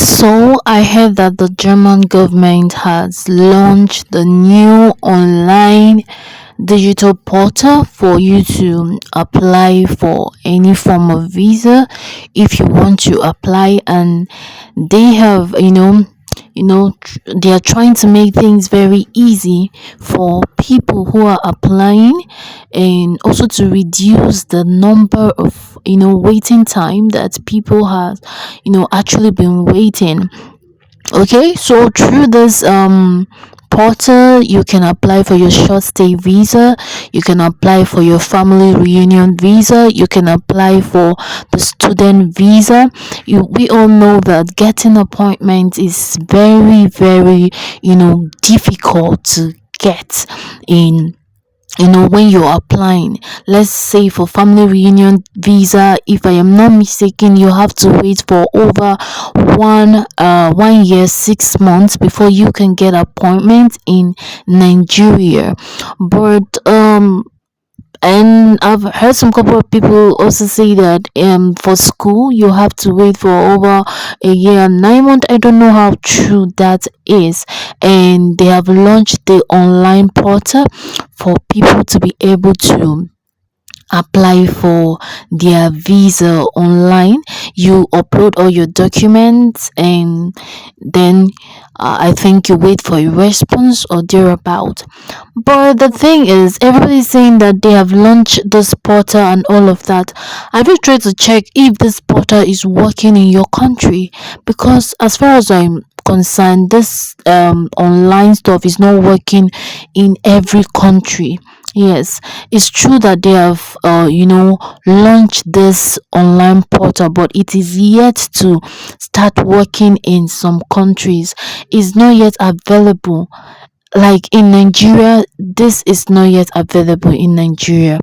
So I heard that the German government has launched the new online digital portal for you to apply for any form of visa if you want to apply, and they have they are trying to make things very easy for people who are applying, and also to reduce the number of waiting time that people have actually been waiting. Okay, so through this portal, you can apply for your short stay visa, you can apply for your family reunion visa, you can apply for the student visa. We all know that getting appointment is very, very, difficult to get in when you're applying. Let's say for family reunion visa, if I am not mistaken, you have to wait for over 1 year 6 months before you can get appointment in Nigeria. But and I've heard some couple of people also say that for school you have to wait for over a year and 9 months. I don't know how true that is. And they have launched the online portal for people to be able to apply for their visa online. You upload all your documents, and then I think you wait for a response or thereabout. But the thing is, everybody's saying that they have launched this portal and all of that. Have you tried to check if this portal is working in your country? Because as far as I'm concerned, this online stuff is not working in every country. Yes, it's true that they have launched this online portal, but it is yet to start working in some countries. It's not yet available. Like in Nigeria, this is not yet available in Nigeria.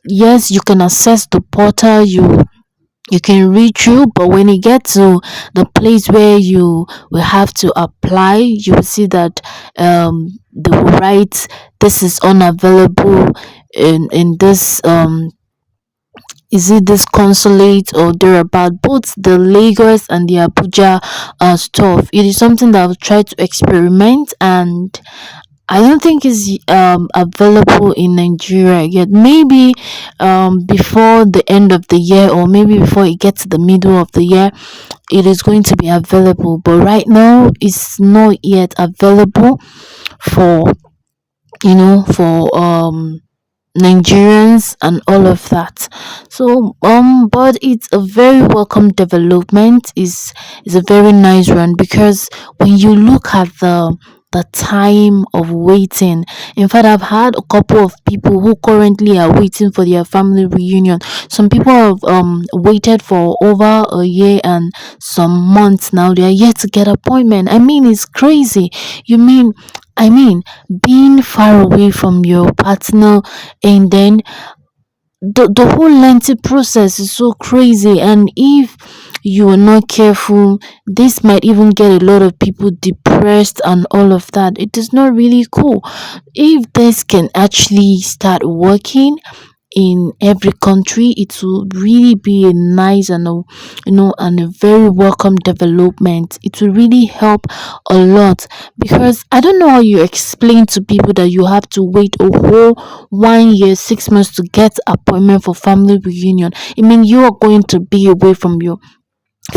Yes, you can access the portal, you can read through, but when you get to the place where you will have to apply, you will see that they will write this is unavailable in this is it this consulate or thereabout, both the Lagos and the Abuja stuff. It is something that I've tried to experiment, and I don't think it's available in Nigeria yet. Maybe before the end of the year, or maybe before it gets to the middle of the year, it is going to be available. But right now, it's not yet available for for Nigerians and all of that. So but it's a very welcome development. Is a very nice one, because when you look at the time of waiting. In fact, I've had a couple of people who currently are waiting for their family reunion. Some people have waited for over a year and some months now. They are yet to get appointment. I mean, it's crazy. You mean I mean, being far away from your partner, and then the whole lengthy process is so crazy. And if you are not careful, this might even get a lot of people depressed and all of that. It is not really cool. If this can actually start working in every country, it will really be a nice and a very welcome development. It will really help a lot, because I don't know how you explain to people that you have to wait a whole 1 year 6 months to get appointment for family reunion. I mean, you are going to be away from your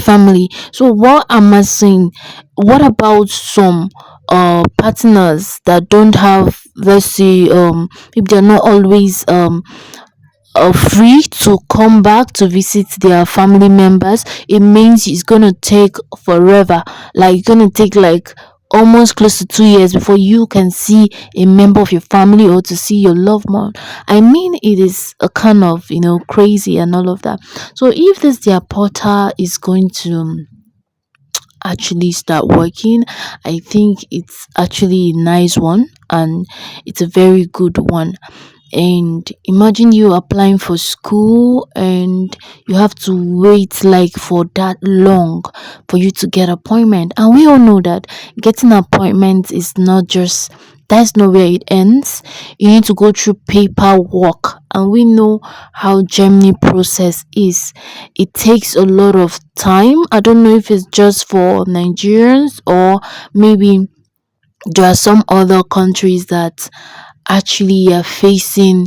family. So what am I saying? What about some partners that don't have, let's say, if they're not always free to come back to visit their family members? It means it's gonna take forever. Like, it's gonna take like almost close to 2 years before you can see a member of your family or to see your loved one. I mean, it is a kind of crazy and all of that. So if this their portal is going to actually start working, I think it's actually a nice one, and it's a very good one. And imagine you applying for school, and you have to wait like for that long for you to get appointment. And we all know that getting appointment is not just that's not where it ends. You need to go through paperwork, and we know how Germany process is. It takes a lot of time. I don't know if it's just for Nigerians, or maybe there are some other countries that actually are facing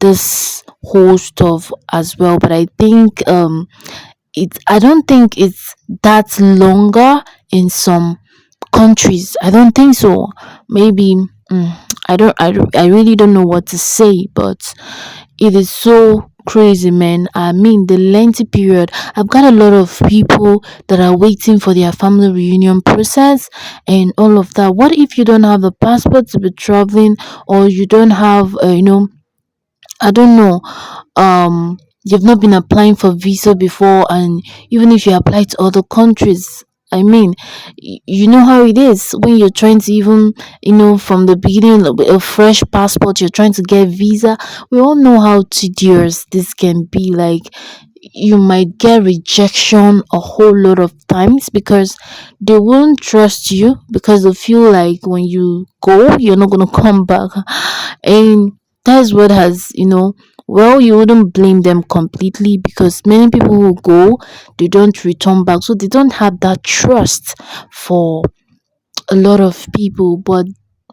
this whole stuff as well. But I think I don't think it's that longer in some countries. I don't think so. Maybe I really don't know what to say, but it is so crazy, man. I mean, the lengthy period. I've got a lot of people that are waiting for their family reunion process and all of that. What if you don't have a passport to be traveling, or you don't have, I don't know, you've not been applying for visa before, and even if you apply to other countries, I mean, you know how it is when you're trying to even, from the beginning, a fresh passport, you're trying to get visa. We all know how tedious this can be. Like, you might get rejection a whole lot of times because they won't trust you, because they feel like when you go, you're not going to come back. And that's what has, well, you wouldn't blame them completely, because many people who go, they don't return back, so they don't have that trust for a lot of people. But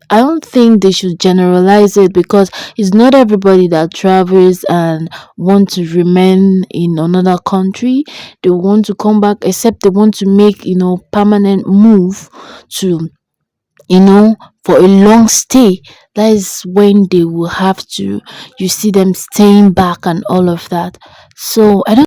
I don't think they should generalize it, because it's not everybody that travels and want to remain in another country. They want to come back, except they want to make, permanent move to, for a long stay. That is when they will have to, you see them staying back and all of that. So I don't